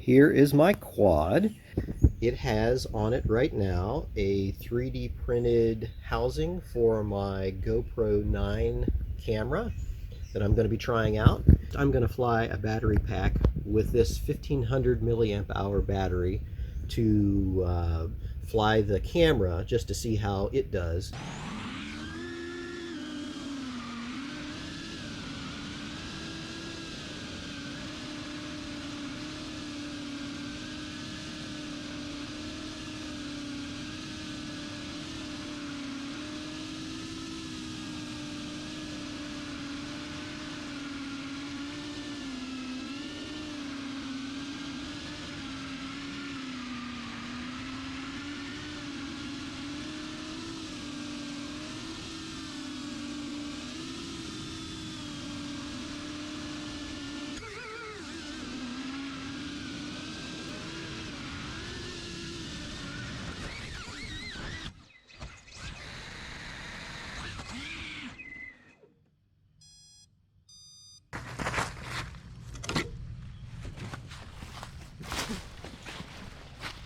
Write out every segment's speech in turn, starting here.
Here is my quad. It has on it right now a 3D printed housing for my GoPro 9 camera that I'm going to be trying out. I'm going to fly a battery pack with this 1500 milliamp hour battery to fly the camera just to see how it does.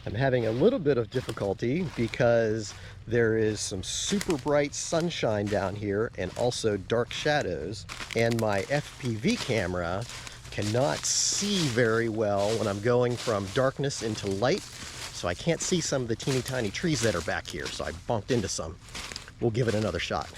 I'm having a little bit of difficulty because there is some super bright sunshine down here and also dark shadows, and my FPV camera cannot see very well when I'm going from darkness into light, so I can't see some of the teeny tiny trees that are back here, so I bumped into some. We'll give it another shot.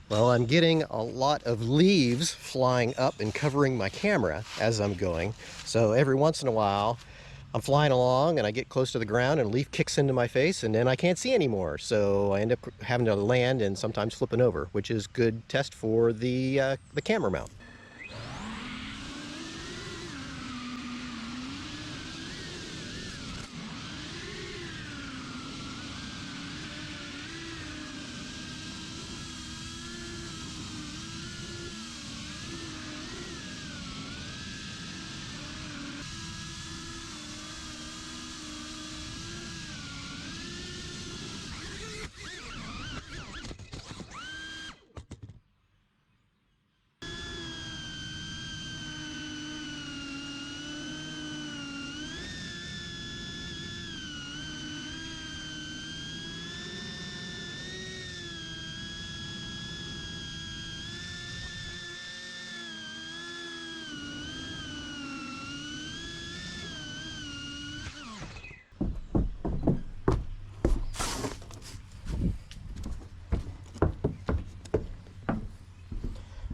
Well, I'm getting a lot of leaves flying up and covering my camera as I'm going. So every once in a while, I'm flying along and I get close to the ground and a leaf kicks into my face and then I can't see anymore. So I end up having to land and sometimes flipping over, which is good test for the camera mount.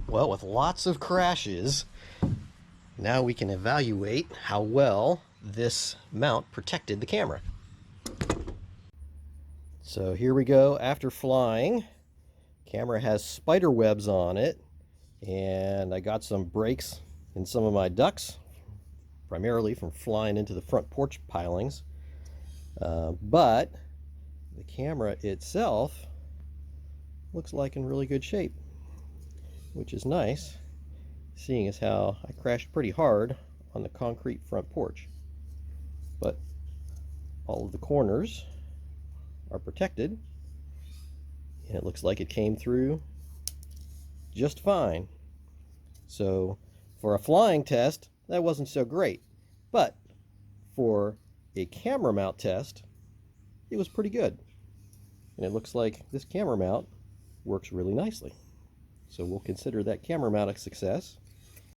Well, with lots of crashes, now we can evaluate how well this mount protected the camera. So here we go after flying. Camera has spider webs on it, and I got some breaks in some of my ducts, primarily from flying into the front porch pilings. But the camera itself looks like in really good shape, which is nice, seeing as how I crashed pretty hard on the concrete front porch. But all of the corners are protected, and it looks like it came through just fine. So for a flying test, that wasn't so great, but for a camera mount test, it was pretty good. And it looks like this camera mount works really nicely. So we'll consider that camera mount a success.